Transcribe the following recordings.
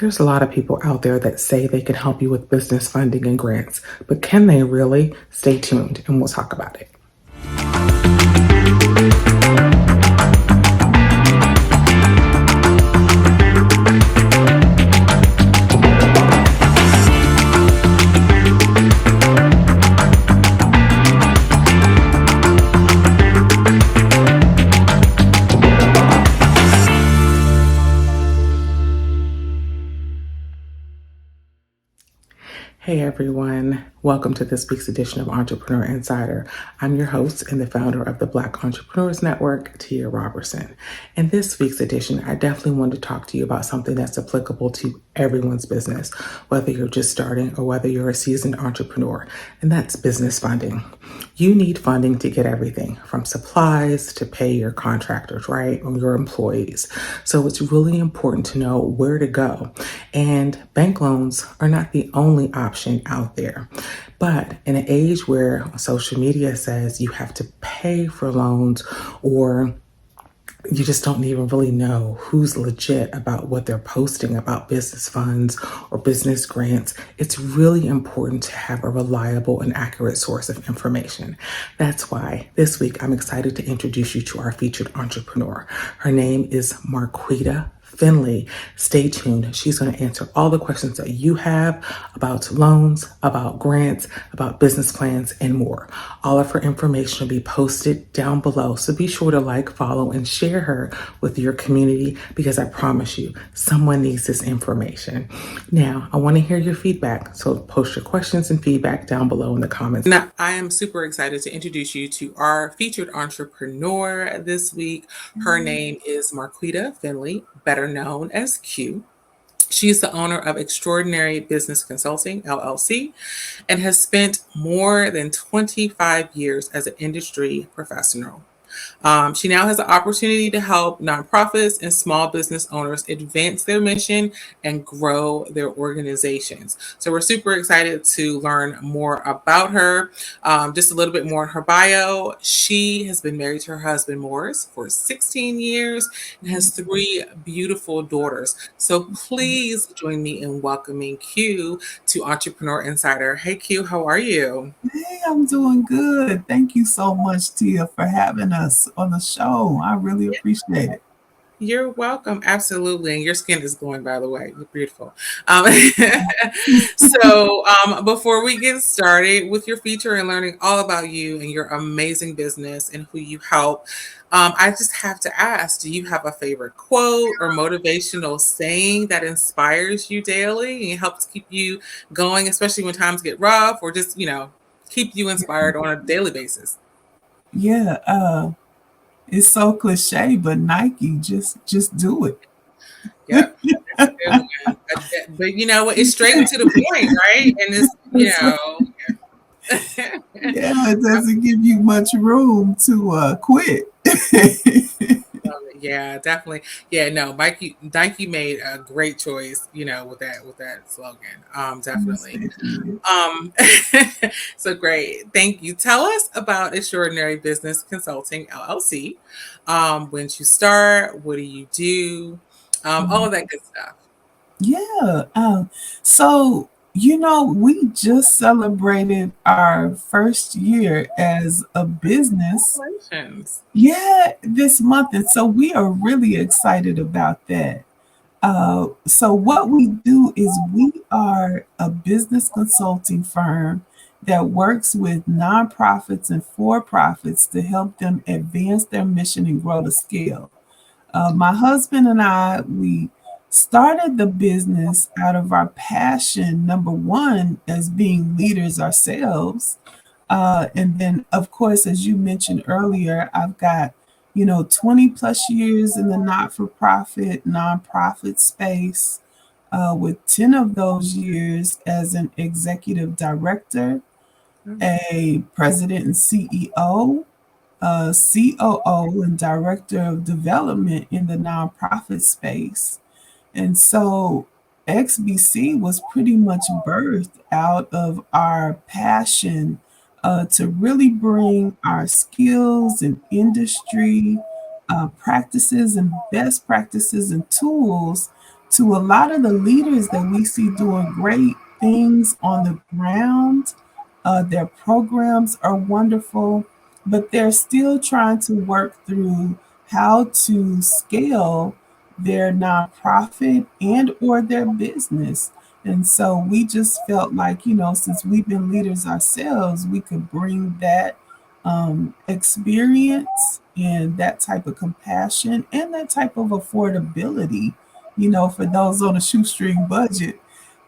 There's a lot of people out there that say they can help you with business funding and grants, but can they really? Stay tuned and we'll talk about it. Hey everyone, welcome to this week's edition of Entrepreneur Insider. I'm your host and the founder of the Black Entrepreneurs Network, Tia Robertson. In this week's edition, I definitely want to talk to you about something that's applicable to everyone's business, whether you're just starting or whether you're a seasoned entrepreneur, and that's business funding. You need funding to get everything from supplies to pay your contractors, right? Or your employees. So it's really important to know where to go. And bank loans are not the only option out there. But in an age where social media says you have to pay for loans or you just don't even really know who's legit about what they're posting about business funds or business grants, it's really important to have a reliable and accurate source of information. That's why this week I'm excited to introduce you to our featured entrepreneur. Her name is Marquetta Finley. Stay tuned. She's going to answer all the questions that you have about loans, about grants, about business plans, and more. All of her information will be posted down below. So be sure to like, follow, and share her with your community because I promise you, someone needs this information. Now, I want to hear your feedback. So post your questions and feedback down below in the comments. Now, I am super excited to introduce you to our featured entrepreneur this week. Her name is Marquetta Finley, better known as Q. She's the owner of Xtraordinary Business Consulting, LLC, and has spent more than 25 years as an industry professional. She now has the opportunity to help nonprofits and small business owners advance their mission and grow their organizations. So we're super excited to learn more about her. Just a little bit more in her bio. She has been married to her husband, Morris, for 16 years and has 3 beautiful daughters. So please join me in welcoming Q to Entrepreneur Insider. Hey, Q, how are you? Hey, I'm doing good. Thank you so much, Tia, for having us on the show. I really appreciate it. You're welcome. Absolutely. And your skin is glowing, by the way. You're beautiful. Um, before we get started with your feature and learning all about you and your amazing business and who you help, I just have to ask, do you have a favorite quote or motivational saying that inspires you daily and helps keep you going, especially when times get rough or just, keep you inspired on a daily basis? Yeah, it's so cliche, but Nike, just do it. Yep. That's a good one. But you know what? It's straight and to the point, right? And it's, That's right. Yeah, it doesn't give you much room to quit. Yeah, definitely. Yeah, no, Nike made a great choice, with that slogan. Yes, Definitely. they did. Um, so great. Thank you. Tell us about Extraordinary Business Consulting LLC. When did you start? What do you do? All of that good stuff. Yeah. So, we just celebrated our first year as a business. Congratulations. Yeah, this month. And so we are really excited about that. So what we do is we are a business consulting firm that works with nonprofits and for-profits to help them advance their mission and grow to scale. My husband and I, we started the business out of our passion, number one, as being leaders ourselves. And then, of course, as you mentioned earlier, I've got 20 plus years in the not for profit, nonprofit space, with 10 of those years as an executive director, a president and CEO, COO, and director of development in the nonprofit space. And so XBC was pretty much birthed out of our passion to really bring our skills and industry practices and best practices and tools to a lot of the leaders that we see doing great things on the ground. Their programs are wonderful, but they're still trying to work through how to scale their nonprofit and or their business. And so we just felt like, since we've been leaders ourselves, we could bring that experience and that type of compassion and that type of affordability, for those on a shoestring budget,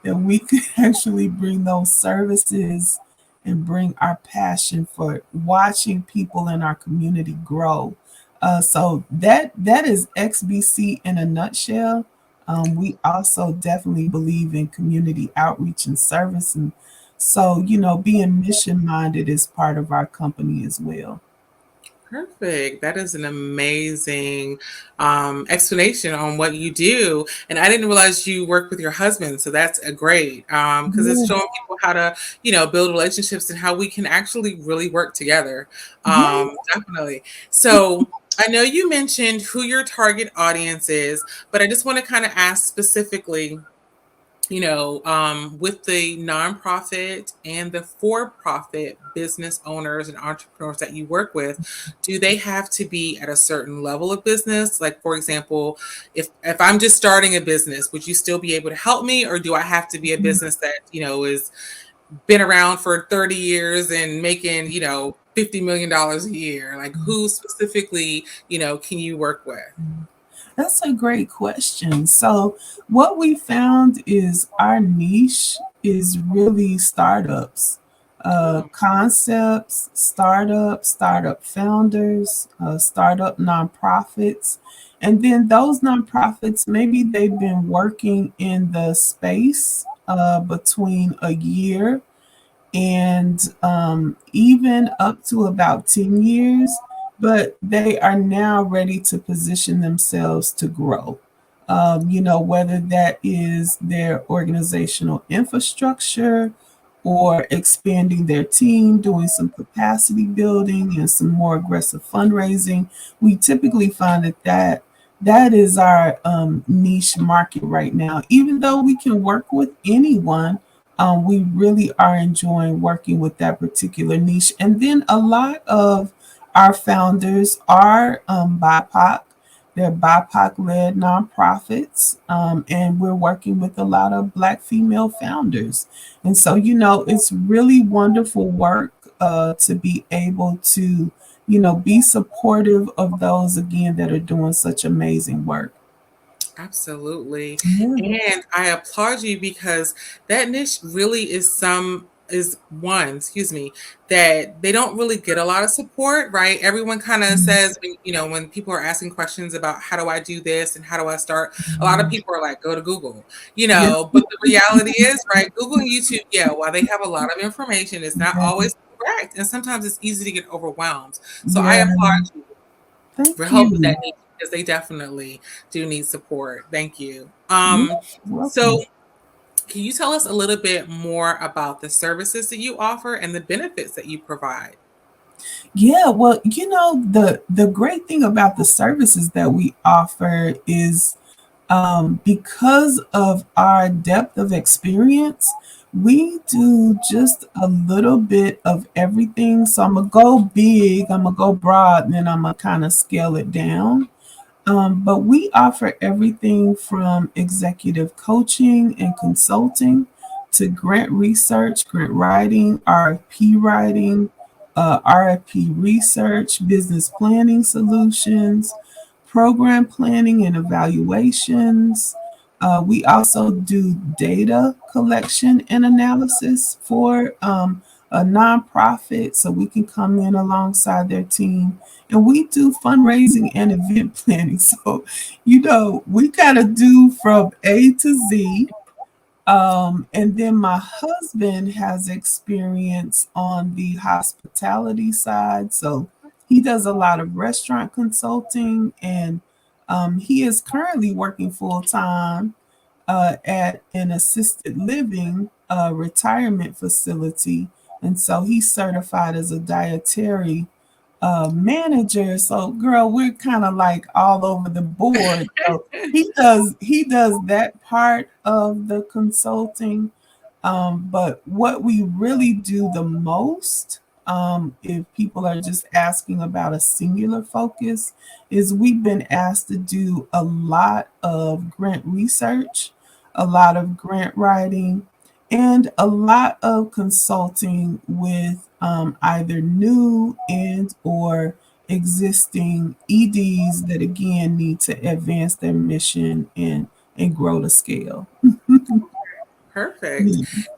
that we could actually bring those services and bring our passion for watching people in our community grow. So that is XBC in a nutshell. We also definitely believe in community outreach and service, and so being mission minded is part of our company as well. Perfect. That is an amazing explanation on what you do. And I didn't realize you work with your husband. So that's a great because it's Yeah, showing people how to, build relationships and how we can actually really work together. yeah. Definitely. So I know you mentioned who your target audience is, but I just want to kind of ask specifically, with the nonprofit and the for-profit business owners and entrepreneurs that you work with, do they have to be at a certain level of business? Like, for example, if I'm just starting a business, would you still be able to help me, or do I have to be a business that is been around for 30 years and making $50 million a year? Like, who specifically can you work with? That's a great question. So, what we found is our niche is really startups, Oh, concepts, startup founders, startup nonprofits. And then those nonprofits, maybe they've been working in the space between a year and even up to about 10 years, but they are now ready to position themselves to grow. Whether that is their organizational infrastructure or expanding their team, doing some capacity building and some more aggressive fundraising. We typically find that is our niche market right now. Even though we can work with anyone, we really are enjoying working with that particular niche. And then a lot of our founders are BIPOC. They're BIPOC led nonprofits, and we're working with a lot of Black female founders. And so, it's really wonderful work to be able to, be supportive of those, again, that are doing such amazing work. absolutely. Yeah. And I applaud you because that niche really is one, excuse me, that they don't really get a lot of support, right? Everyone kind of says, when people are asking questions about how do I do this and how do I start, a lot of people are like, go to Google, Yeah. but the reality is, right, Google and YouTube, yeah, while they have a lot of information, it's not Yeah. always correct. And sometimes it's easy to get overwhelmed. So I Yeah. applaud you Thank for helping you. that need because they definitely do need support. Thank you. You're So welcome. can you tell us a little bit more about the services that you offer and the benefits that you provide? Yeah, well, the great thing about the services that we offer is because of our depth of experience, we do just a little bit of everything. So I'm gonna go big, I'm gonna go broad, and then I'm gonna kind of scale it down. But we offer everything from executive coaching and consulting to grant research, grant writing, RFP writing, RFP research, business planning solutions, program planning and evaluations. We also do data collection and analysis for a nonprofit, so we can come in alongside their team, and we do fundraising and event planning. So, we kind of do from A to Z. And then my husband has experience on the hospitality side. So he does a lot of restaurant consulting, and he is currently working full time at an assisted living retirement facility. And so he's certified as a dietary manager. So, girl, we're kind of like all over the board. So he does that part of the consulting. But what we really do the most, if people are just asking about a singular focus, is we've been asked to do a lot of grant research, a lot of grant writing, and a lot of consulting with either new and or existing EDs that again need to advance their mission and grow to scale. Perfect.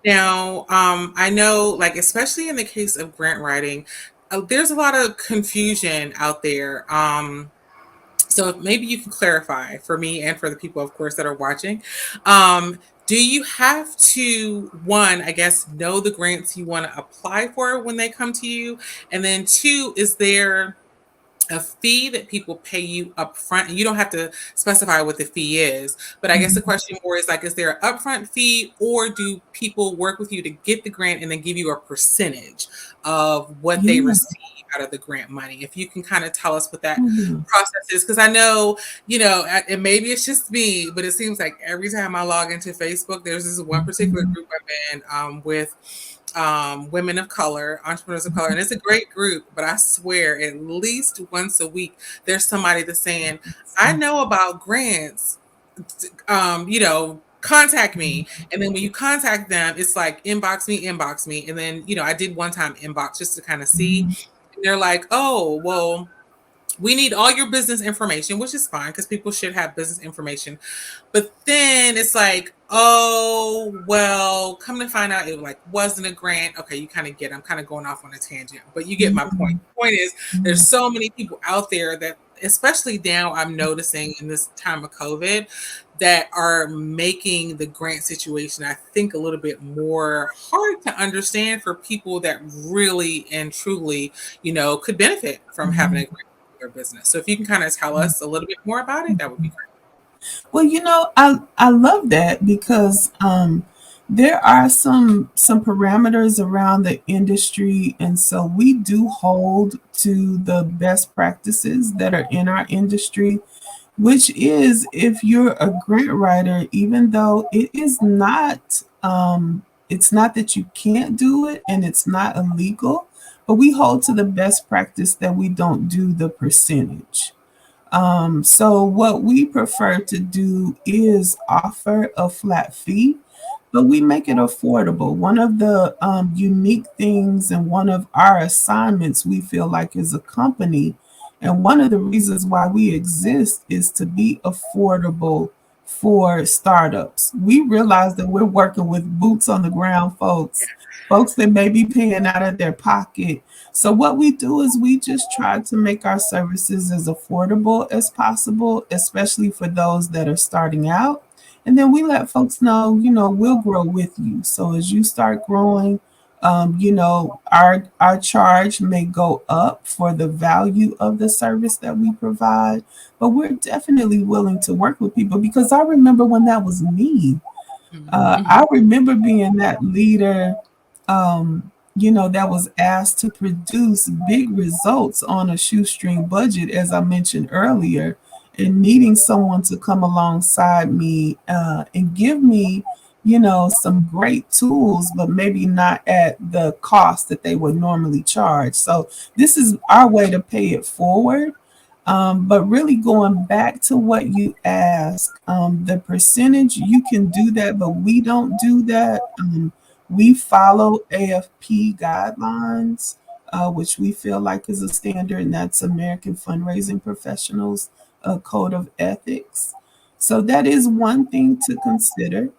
Now, I know, like, especially in the case of grant writing, there's a lot of confusion out there. So maybe you can clarify for me and for the people, of course, that are watching. Do you have to, one, I guess, know the grants you want to apply for when they come to you? And then two, is there a fee that people pay you up front? And you don't have to specify what the fee is, but I guess the question more is like, is there an upfront fee, or do people work with you to get the grant and then give you a percentage of what they Yeah. receive out of the grant money? If you can kind of tell us what that Oh, yeah. process is, because I know, and maybe it's just me, but it seems like every time I log into Facebook, there's this one particular Mhm. group I'm in, with women of color, entrepreneurs of color, and it's a great group. But I swear, at least once a week, there's somebody that's saying, "I know about grants. Contact me." And then when you contact them, it's like inbox me. And then I did one time inbox just to kind of see. Mhm. And they're like, "Oh, well, we need all your business information," which is fine because people should have business information. But then it's like, oh, well, come to find out it like wasn't a grant. Okay, you kind of get, I'm kind of going off on a tangent, but you get my point. Mhm. The point is, Yeah. there's so many people out there that, especially now, I'm noticing in this time of COVID, that are making the grant situation, I think, a little bit more hard to understand for people that really and truly, could benefit from having a Mhm. grant for their business. So if you can kind of tell us a little bit more about it, that would be great. Well, I love that because there are some parameters around the industry, and so we do hold to the best practices that are in our industry, which is if you're a grant writer, even though it's not that you can't do it and it's not illegal, but we hold to the best practice that we don't do the percentage. So what we prefer to do is offer a flat fee, but we make it affordable. One of the unique things and one of our assignments we feel like as a company, and one of the reasons why we exist is to be affordable for startups. We realize that we're working with boots on the ground folks that may be paying out of their pocket. So what we do is we just try to make our services as affordable as possible, especially for those that are starting out. And then we let folks know, we'll grow with you. So as you start growing, our charge may go up for the value of the service that we provide, but we're definitely willing to work with people because I remember when that was me. Mhm. I remember being that leader, that was asked to produce big results on a shoestring budget, as I mentioned earlier, and needing someone to come alongside me and give me, some great tools, but maybe not at the cost that they would normally charge. So this is our way to pay it forward. But really going back to what you asked, the percentage, you can do that, but we don't do that. We follow AFP guidelines, which we feel like is a standard, and that's American Fundraising Professionals Code of Ethics. So that is one thing to consider.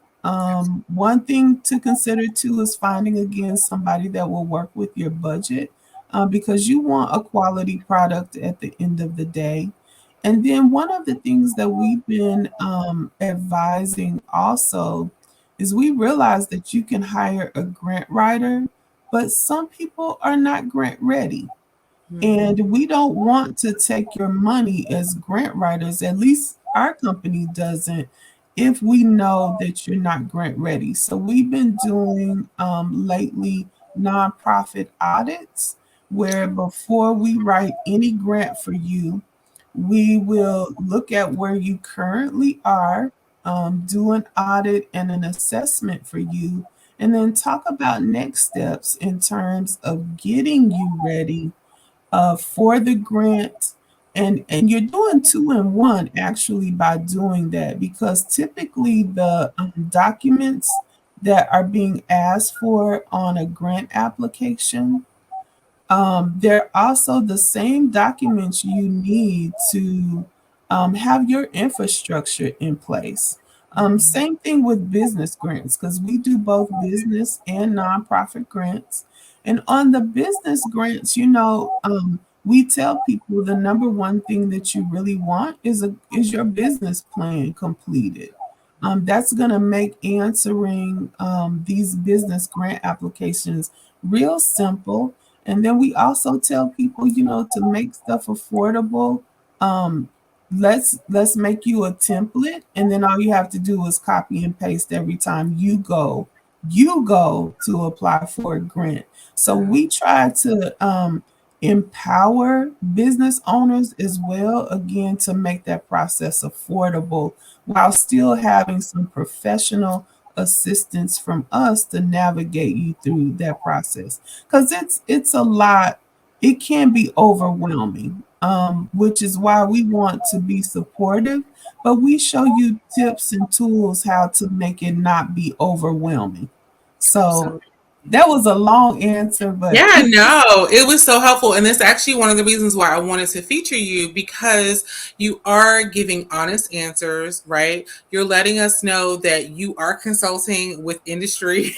One thing to consider too is finding again somebody that will work with your budget because you want a quality product at the end of the day. And then one of the things that we've been advising also is we realize that you can hire a grant writer, but some people are not grant ready. Mhm. And we don't want to take your money as grant writers, at least our company doesn't, if we know that you're not grant ready. So we've been doing lately nonprofit audits where before we write any grant for you, we will look at where you currently are, do an audit and an assessment for you, and then talk about next steps in terms of getting you ready for the grant. And you're doing two in one actually by doing that, because typically the documents that are being asked for on a grant application, they're also the same documents you need to have your infrastructure in place. Same thing with business grants, because we do both business and nonprofit grants. And on the business grants, we tell people the number one thing that you really want is your business plan completed. That's going to make answering these business grant applications real simple. And then we also tell people, to make stuff affordable, um, let's make you a template, and then all you have to do is copy and paste every time you go to apply for a grant. So we try to empower business owners as well, again, to make that process affordable while still having some professional assistance from us to navigate you through that process, because it's a lot. It can be overwhelming, which is why we want to be supportive, but we show you tips and tools how to make it not be overwhelming. So Absolutely. that was a long answer, but Yeah, no, it was so helpful. And that's actually one of the reasons why I wanted to feature you, because you are giving honest answers, right? You're letting us know that you are consulting with industry,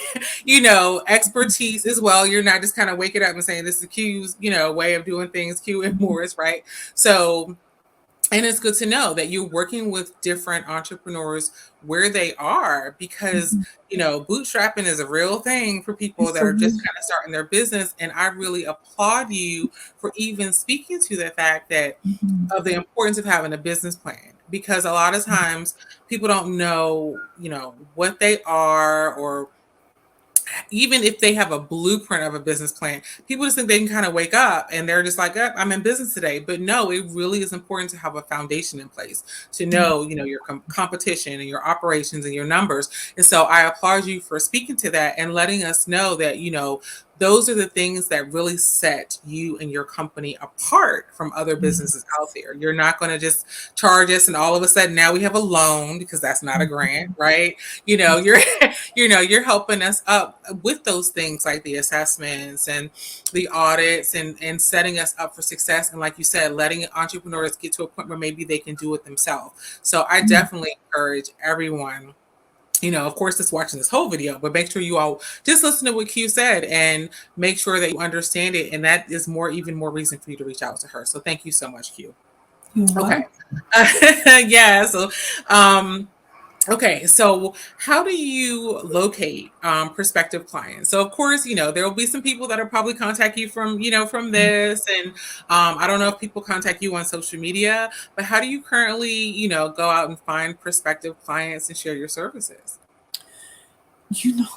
expertise as well. You're not just kind of waking up and saying, this is Q's, way of doing things, Q and Morris, right? So, and it's good to know that you're working with different entrepreneurs where they are, because bootstrapping is a real thing for people it's that a are just kind of starting their business. And I really applaud you for even speaking to the fact that mhm, of the importance of having a business plan, because a lot of times people don't know what they are, or even if they have a blueprint of a business plan, people just think they can kind of wake up and they're just like, oh, I'm in business today. But no, it really is important to have a foundation in place to mhm, know, your competition and your operations and your numbers. And so I applaud you for speaking to that and letting us know that, those are the things that really set you and your company apart from other businesses out there. You're not going to just charge us and all of a sudden now we have a loan, because that's not a grant, mhm, right? You're you're helping us up with those things like the assessments and the audits, and setting us up for success. And like you said, letting entrepreneurs get to a point where maybe they can do it themselves. So I mhm. definitely encourage everyone, of course, just watching this whole video, but make sure you all just listen to what Q said and make sure that you understand it. And that is even more reason for you to reach out to her. So thank you so much, Q. You're Okay. welcome. Yeah. So, okay, so how do you locate prospective clients? So of course, there will be some people that will probably contact you from this, and I don't know if people contact you on social media, but how do you currently, go out and find prospective clients and share your services?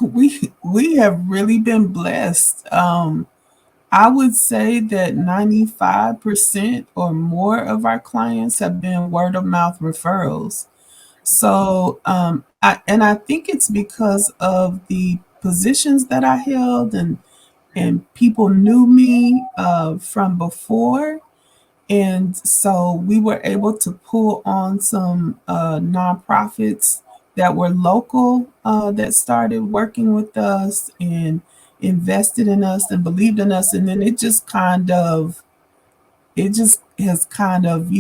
We have really been blessed. I would say that 95% or more of our clients have been word of mouth referrals. So, I think it's because of the positions that I held, and people knew me from before, and so we were able to pull on some nonprofits that were local, that started working with us and invested in us and believed in us. And then it just has kind of,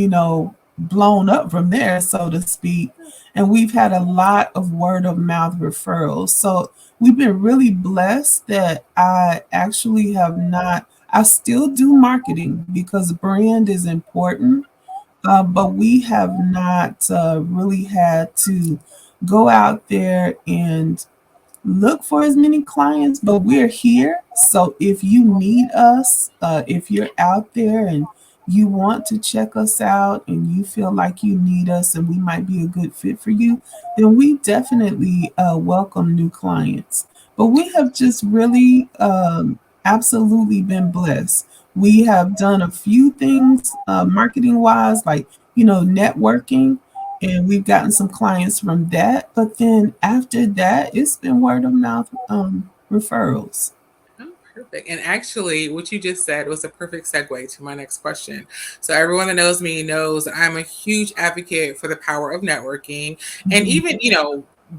blown up from there, so to speak. And we've had a lot of word of mouth referrals. So we've been really blessed that I actually have not, I still do marketing because brand is important, but we have not really had to go out there and look for as many clients, but we're here. So if you need us, if you're out there and you want to check us out and you feel like you need us and we might be a good fit for you, then we definitely welcome new clients. But we have just really absolutely been blessed. We have done a few things marketing wise, like, networking, and we've gotten some clients from that. But then after that, it's been word of mouth referrals. Oh, perfect. And actually, what you just said was a perfect segue to my next question. So, everyone that knows me knows that I'm a huge advocate for the power of networking. And Mhm, even,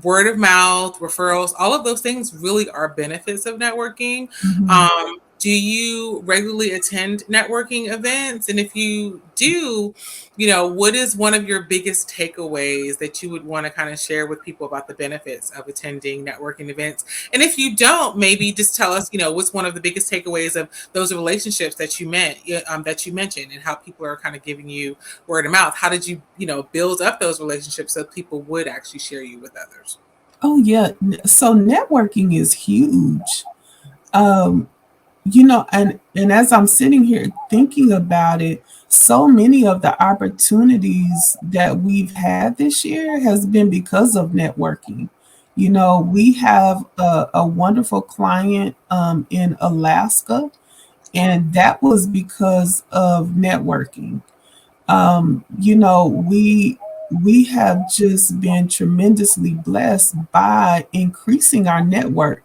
word of mouth, referrals, all of those things really are benefits of networking. mhm. Do you regularly attend networking events? And if you do, what is one of your biggest takeaways that you would want to kind of share with people about the benefits of attending networking events? And if you don't, maybe just tell us, what's one of the biggest takeaways of those relationships that you meant, that you mentioned, and how people are kind of giving you word of mouth. How did you, build up those relationships so people would actually share you with others? Oh yeah, so networking is huge. Um, and as I'm sitting here thinking about it, so many of the opportunities that we've had this year has been because of networking. We have a wonderful client in Alaska, and that was because of networking. We have just been tremendously blessed by increasing our network.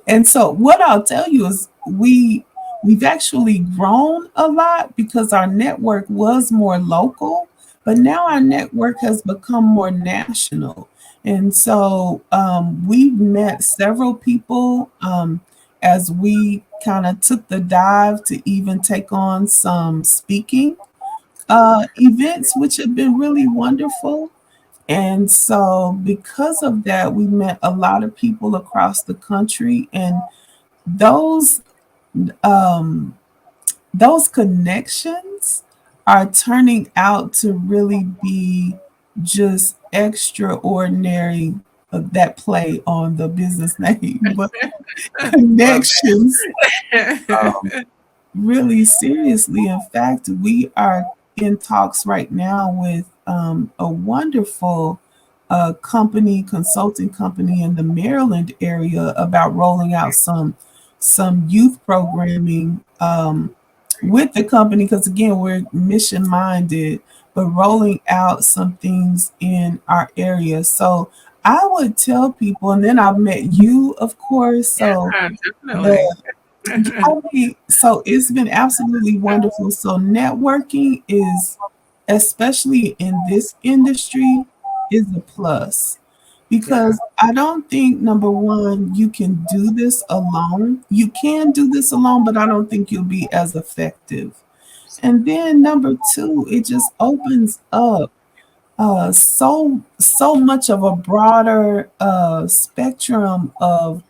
And so what I'll tell you is we've actually grown a lot because our network was more local, but now our network has become more national. And so we've met several people as we kind of took the dive to even take on some speaking events, which have been really wonderful. And so, because of that, we met a lot of people across the country, and those um, those connections are turning out to really be just extraordinary. That play on the business name, but Love connections um, that. really seriously. In fact, we are in talks right now with a wonderful consulting company in the Maryland area about rolling out some youth programming with the company because again we're mission minded, but rolling out some things in our area. So I would tell people, and then I've met you, of course. So Yeah, the definitely. I mean, so it's been absolutely wonderful. So networking is, especially in this industry, is a plus Yeah. because I don't think number one, you can do this alone. You can do this alone, but I don't think you'll be as effective. And then number two, it just opens up so much of a broader spectrum of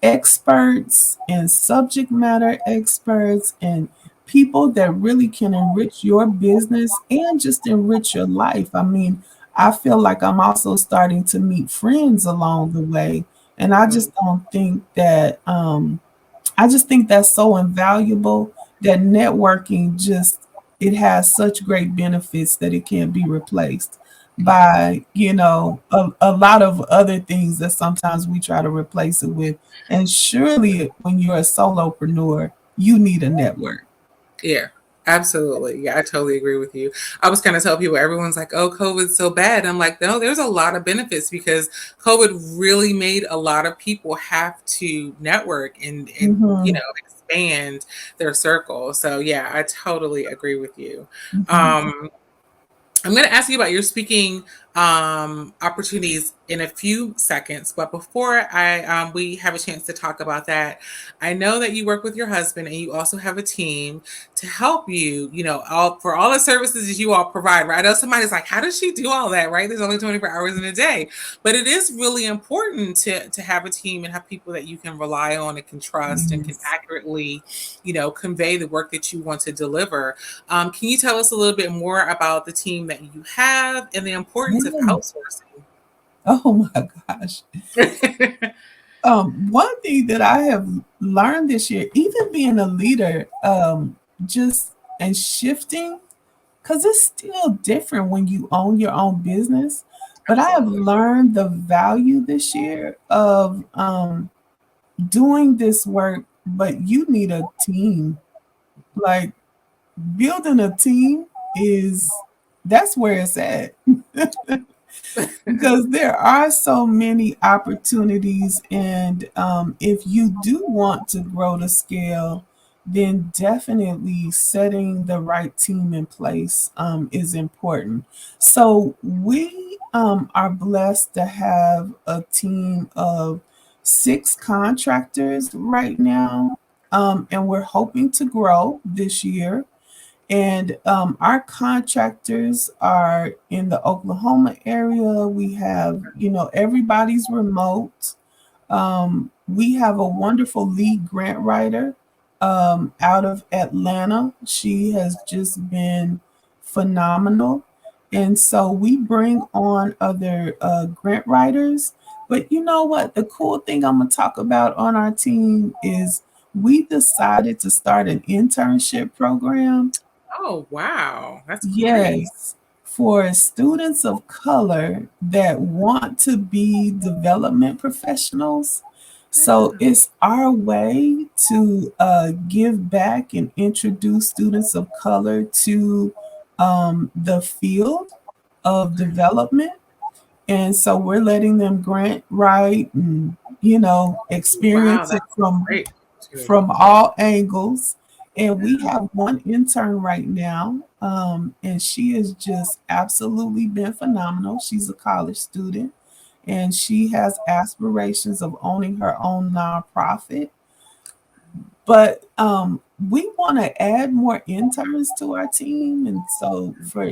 experts and subject matter experts and people that really can enrich your business and just enrich your life. I mean, I feel like I'm also starting to meet friends along the way. And I Mm. just don't think that I just think that's so invaluable that networking just it has such great benefits that it can't be replaced by, a lot of other things that sometimes we try to replace it with. And surely when you're a solopreneur, you need a network. Yeah, absolutely. Yeah, I totally agree with you. I was kind of tell people, everyone's like, oh, COVID's so bad. I'm like, no, there's a lot of benefits because COVID really made a lot of people have to network and Mhm, expand their circle. So yeah, I totally agree with you. mhm. Um, I'm going to ask you about your speaking opportunities in a few seconds, but before I we have a chance to talk about that, I know that you work with your husband and you also have a team to help you. All for all the services that you all provide. Right? I know somebody's like, "How does she do all that?" Right? There's only 24 hours in a day, but it is really important to have a team and have people that you can rely on and can trust and can Yes. accurately, convey the work that you want to deliver. Can you tell us a little bit more about the team that you have and the importance of Yeah. outsourcing? Oh my gosh. One thing that I have learned this year, even being a leader, just and shifting, because it's still different when you own your own business. But I have Absolutely. learned the value this year of doing this work, but you need a team. like building a team is that's where it's at. Because there are so many opportunities, and if you do want to grow the scale, then definitely setting the right team in place is important. So we are blessed to have a team of 6 contractors right now, and we're hoping to grow this year. And our contractors are in the Oklahoma area. We have, everybody's remote. We have a wonderful lead grant writer out of Atlanta. She has just been phenomenal. And so we bring on other grant writers. But you know what? The cool thing I'm going to talk about on our team is we decided to start an internship program. Oh, wow. That's great. Yes, for students of color that want to be development professionals. So Yeah. it's our way to give back and introduce students of color to the field of development. And so we're letting them grant write and, Wow, experience it that's a from great opportunity. all angles. And we Yeah. have one intern right now, and she has just absolutely been phenomenal. She's a college student, and she has aspirations of owning her own nonprofit. But we want to add more interns to our team. And so, for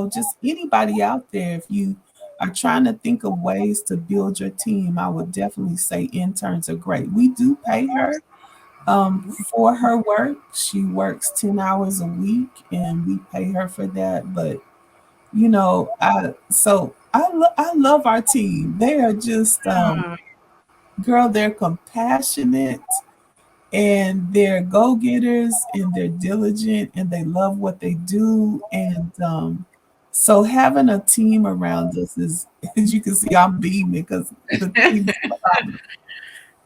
just anybody out there, if you are trying to think of ways to build your team, I would definitely say interns are great. We do pay her for her work. She works 10 hours a week and we pay her for that. But, I love our team. They are just, Yeah. girl, they're compassionate and they're go-getters and they're diligent and they love what they do. And so having a team around us is, as you can see, I'm beaming because the team is phenomenal.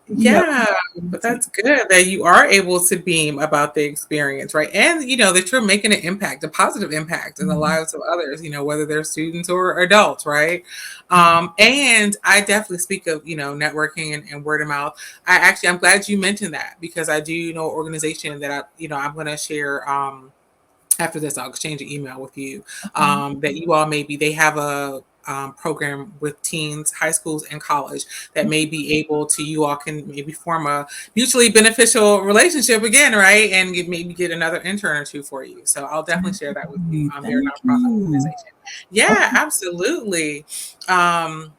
We have Yeah, a but team. that's good that you are able to beam about the experience, right? And that you're making an impact, a positive impact in the Mhm. lives of others, whether they're students or adults, right? Mhm. And I definitely speak of, networking and word of mouth. I'm glad you mentioned that because I do know an organization that I'm going to share. After this, I'll exchange an email with you. Okay. That you all maybe they have a program with teens, high schools, and college that may be able to you all can maybe form a mutually beneficial relationship again, right? And maybe get another intern or two for you. So I'll definitely share that with you. They're a Thank nonprofit you. organization. Yeah, Okay. absolutely. Um,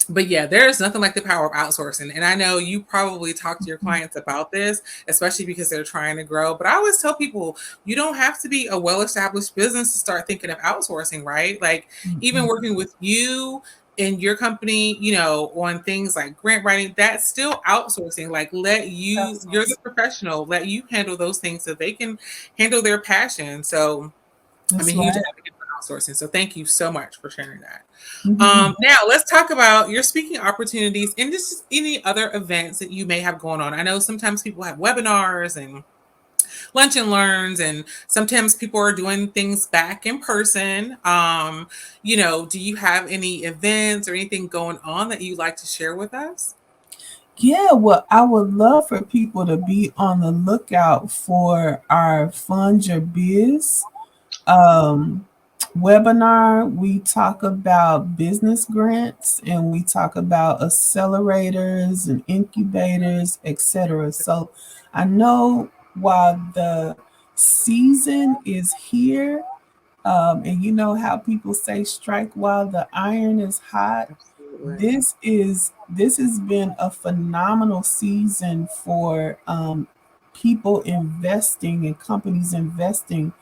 but yeah, there is nothing like the power of outsourcing. And I know you probably talk to your clients about this, especially because they're trying to grow. But I always tell people you don't have to be a well established business to start thinking of outsourcing, right? Like even Mm-mm. working with you in your company, on things like grant writing, that's still outsourcing. Like you're the Outsource. professional, let you handle those things so they can handle their passion. So I'm a That's huge right. advocate for outsourcing. So thank you so much for sharing that. Mhm. Now let's talk about your speaking opportunities and just any other events that you may have going on. I know sometimes people have webinars and lunch and learns, and sometimes people are doing things back in person. Do you have any events or anything going on that you'd like to share with us? Yeah, well, I would love for people to be on the lookout for our Fund Your Biz um, webinar. We talk about business grants and we talk about accelerators and incubators, etc. So I know while the season is here, and you know how people say strike while the iron is hot. Absolutely. This has been a phenomenal season for people investing and companies investing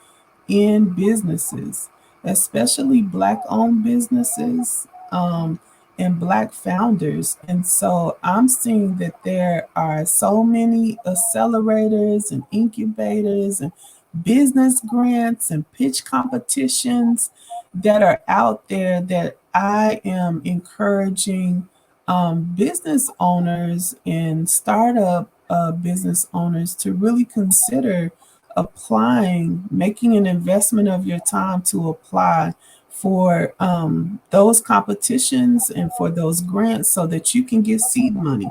in businesses, especially Black owned businesses and Black founders. And so I'm seeing that there are so many accelerators and incubators and business grants and pitch competitions that are out there that I am encouraging business owners and startup business owners to really consider applying, making an investment of your time to apply for those competitions and for those grants so that you can get seed money.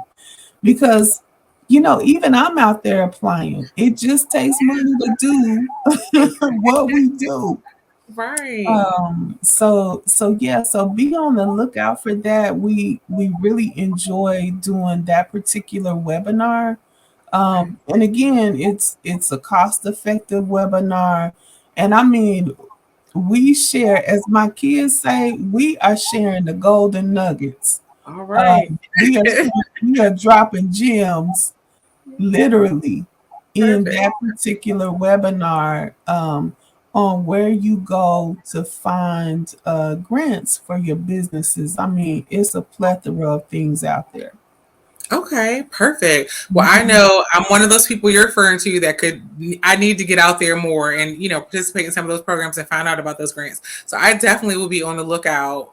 Because, even I'm out there applying. It just takes money to do what we do. Right. So yeah, so be on the lookout for that. We really enjoy doing that particular webinar. Okay. And again, it's a cost-effective webinar. And I mean, we share, as my kids say, we are sharing the golden nuggets. All right. We are dropping gems literally in Perfect. that particular webinar, on where you go to find grants for your businesses. I mean, it's a plethora of things out there. Okay, perfect. Well, I Mhm. know I'm one of those people you're referring to that I need to get out there more and, participate in some of those programs and find out about those grants. So I definitely will be on the lookout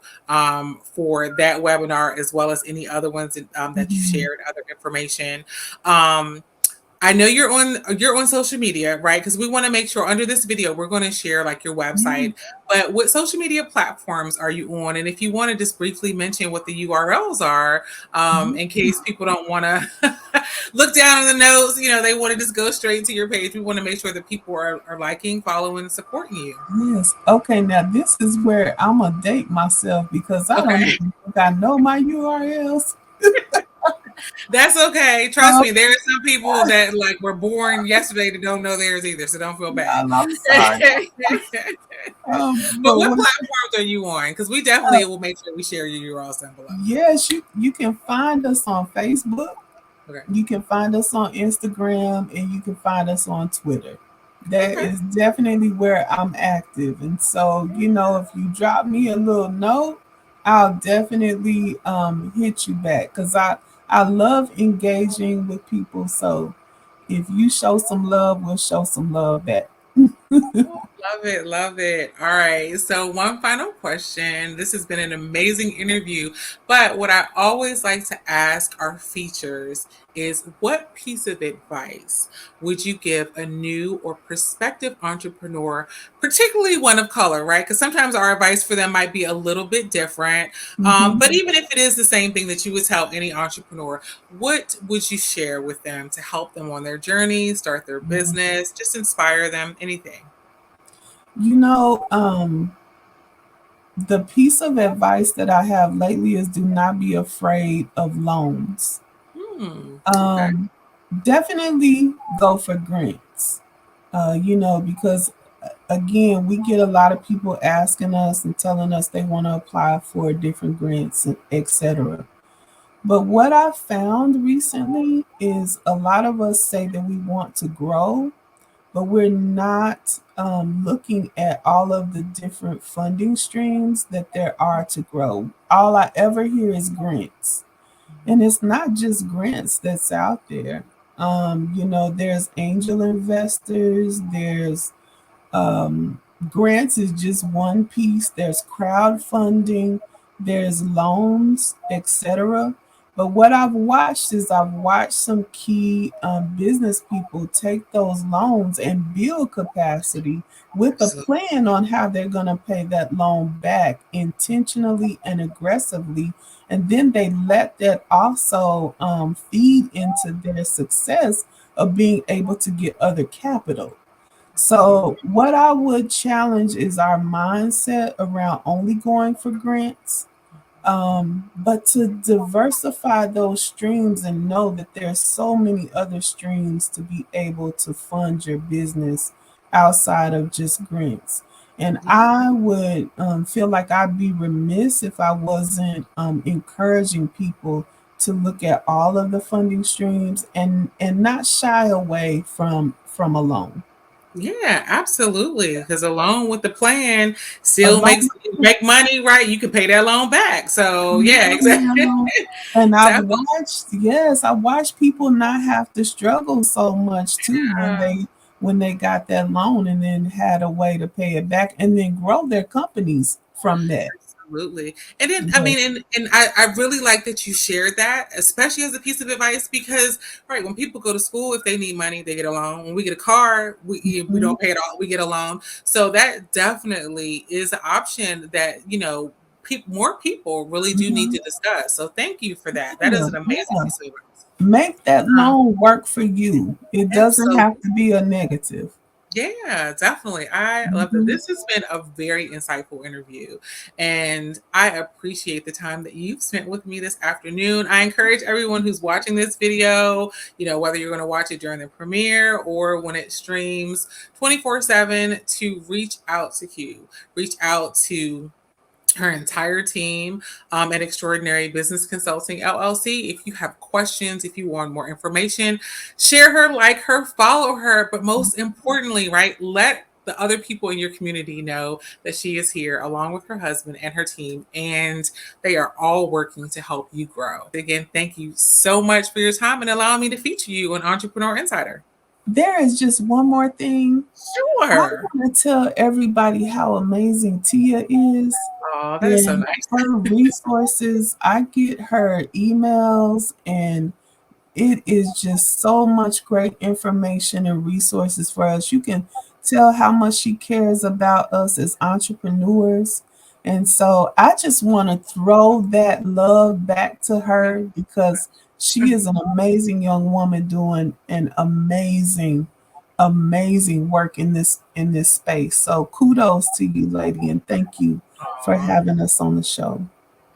for that webinar as well as any other ones that you Mhm. shared, other information. Um, I know you're on social media, right? Because we want to make sure under this video we're going to share like your Yeah. website. But what social media platforms are you on? And if you want to just briefly mention what the URLs are, in case people don't want to look down in the notes, they want to just go straight to your page. We want to make sure that people are liking, following, and supporting you. Yes. Okay, now this is where I'm gonna date myself because I don't Okay, even think I know my URLs. that's okay. Trust Um, me, there are some people that like were born yesterday that don't know theirs either, so don't feel bad. I'm sorry. But But what what platforms are you on? Because we definitely will make sure we share your URLs down below. Yes, you can find us on Facebook, Okay. you can find us on Instagram, and you can find us on Twitter. That Okay. is definitely where I'm active. And so, if you drop me a little note, I'll definitely hit you back because I love engaging with people. So if you show some love, we'll show some love back. Love it. Love it. All right. So, one final question. This has been an amazing interview. But what I always like to ask our features is what piece of advice would you give a new or prospective entrepreneur, particularly one of color, right? Because sometimes our advice for them might be a little bit different. Mhm. But even if it is the same thing that you would tell any entrepreneur, what would you share with them to help them on their journey, start their business, just inspire them, anything? You know, the piece of advice that I have lately is do not be afraid of loans. Okay. Um, Definitely go for grants. Because again, we get a lot of people asking us and telling us they want to apply for different grants, etc. But what I found recently is a lot of us say that we want to grow, but we're not looking at all of the different funding streams that there are to grow. All I ever hear is grants. And it's not just grants that's out there. There's angel investors, there's grants is just one piece. There's crowdfunding, there's loans, etc. But what I've watched is I've watched some key business people take those loans and build capacity with a Absolutely. plan on how they're going to pay that loan back intentionally and aggressively. And then they let that also feed into their success of being able to get other capital. So, what I would challenge is our mindset around only going for grants, but to diversify those streams and know that there's so many other streams to be able to fund your business outside of just grants. And Yeah. I would feel like I'd be remiss if I wasn't encouraging people to look at all of the funding streams and not shy away from a loan. Yeah, absolutely. Because along with the plan still makes Alone. make money, right? You can pay that loan back. So yeah, exactly. Yeah. And I've Definitely. watched, yes, I watched people not have to struggle so much too when they got that loan and then had a way to pay it back and then grow their companies from that. Absolutely. And then, I Yes. mean, and I really like that you shared that, especially as a piece of advice, because, right, when people go to school, if they need money, they get a loan. When we get a car, we Mhm. don't pay it all, we get a loan. So that definitely is an option that, more people really do need Mhm. to discuss. So thank you for that. That is Yeah, an amazing yeah. piece of advice. Make that Um, loan work for you. It doesn't have to absolutely. be a negative. Yeah, definitely. I love that. Mhm. This has been a very insightful interview, and I appreciate the time that you've spent with me this afternoon. I encourage everyone who's watching this video, whether you're going to watch it during the premiere or when it streams 24/7, to reach out to Q, reach out to her entire team at Extraordinary Business Consulting LLC. If you have questions, if you want more information, share her, like her, follow her. But most importantly, right, let the other people in your community know that she is here along with her husband and her team, and they are all working to help you grow. Again, thank you so much for your time and allowing me to feature you on Entrepreneur Insider. There is just one more thing. I Sure. want to tell everybody how amazing Tia is Oh, that is so and nice. her resources. I get her emails, and it is just so much great information and resources for us. You can tell how much she cares about us as entrepreneurs. And so I just want to throw that love back to her because she is an amazing young woman doing an amazing work in this space. So kudos to you, lady, and thank you for Aw. having us on the show.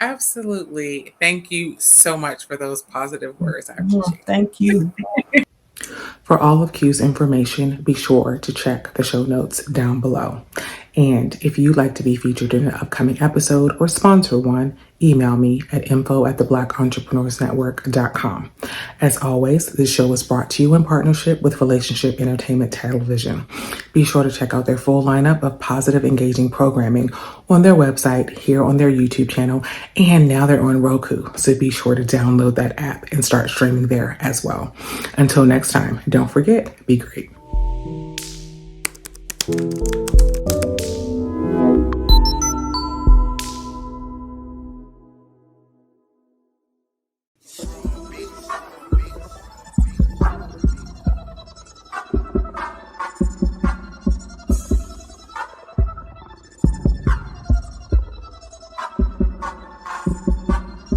Absolutely. Thank you so much for those positive words. I appreciate Thank you. it. For all of Q's information, be sure to check the show notes down below. And if you'd like to be featured in an upcoming episode or sponsor one, email me at info@theblackentrepreneursnetwork.com. As always, this show is brought to you in partnership with Relationship Entertainment Television. Be sure to check out their full lineup of positive, engaging programming on their website, here on their YouTube channel, and now they're on Roku. So be sure to download that app and start streaming there as well. Until next time, don't forget, be great.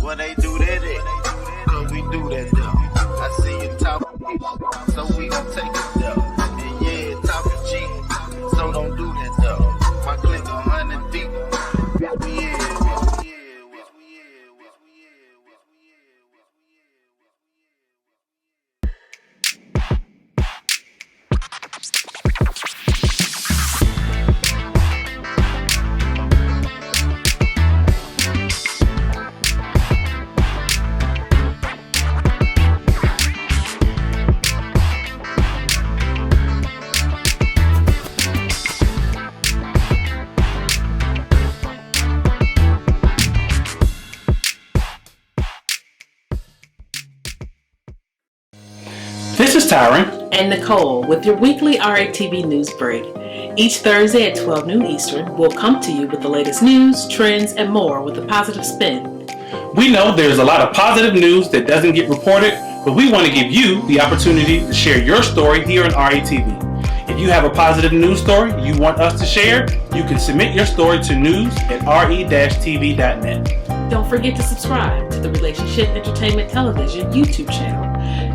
When they do that, cause we do that though. I see you talking, so we gon' take it though. And yeah, talking cheap, so don't do that though. My click 100 deep. This is Tyron. And Nicole with your weekly RATV news break. Each Thursday at 12 noon Eastern, we'll come to you with the latest news, trends, and more with a positive spin. We know there's a lot of positive news that doesn't get reported, but we want to give you the opportunity to share your story here on RATV. If you have a positive news story you want us to share, you can submit your story to news@re-tv.net. Don't forget to subscribe to the Relationship Entertainment Television YouTube channel.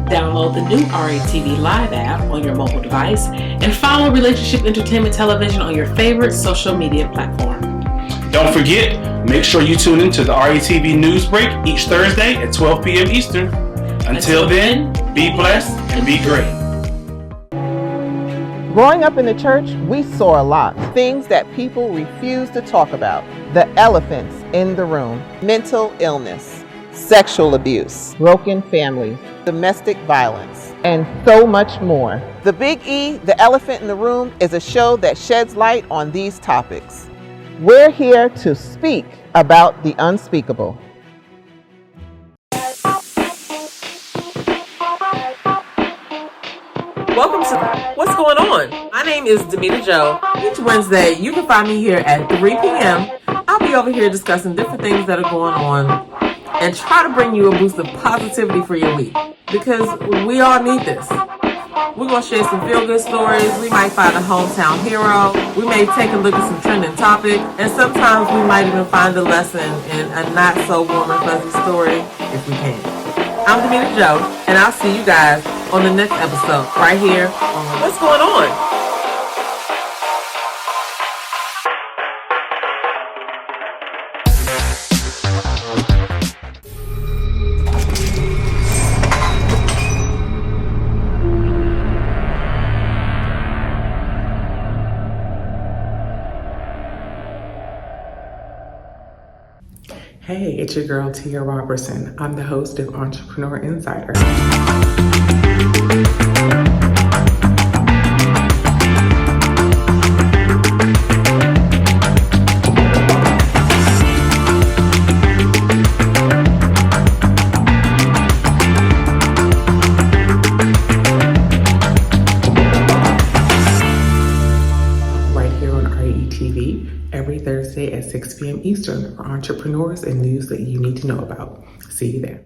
Download the new RATV Live app on your mobile device and follow Relationship Entertainment Television on your favorite social media platform. Don't forget, make sure you tune into the RATV News Break each Thursday at 12 p.m. Eastern. Until then, be blessed and be great. Growing up in the church, we saw a lot. Things that people refuse to talk about. The elephants in the room. Mental illness, sexual abuse, broken families, domestic violence, and so much more. The Big E, The Elephant in the Room, is a show that sheds light on these topics. We're here to speak about the unspeakable. Welcome to What's Going On? My name is Demita Joe. Each Wednesday, you can find me here at 3 p.m. I'll be be over here discussing different things that are going on and try to bring you a boost of positivity for your week, because we all need this. We're going to share some feel-good stories. We might find a hometown hero. We may take a look at some trending topic. And sometimes we might even find a lesson in a not-so-warm and fuzzy story if we can. I'm Demetra Joe, and I'll see you guys on the next episode right here on What's Going On? Hey, it's your girl Tia Robertson. I'm the host of Entrepreneur Insider. Right here on RETV every Thursday at 6 p.m. Eastern for entrepreneurs and news that you need to know about. See you there.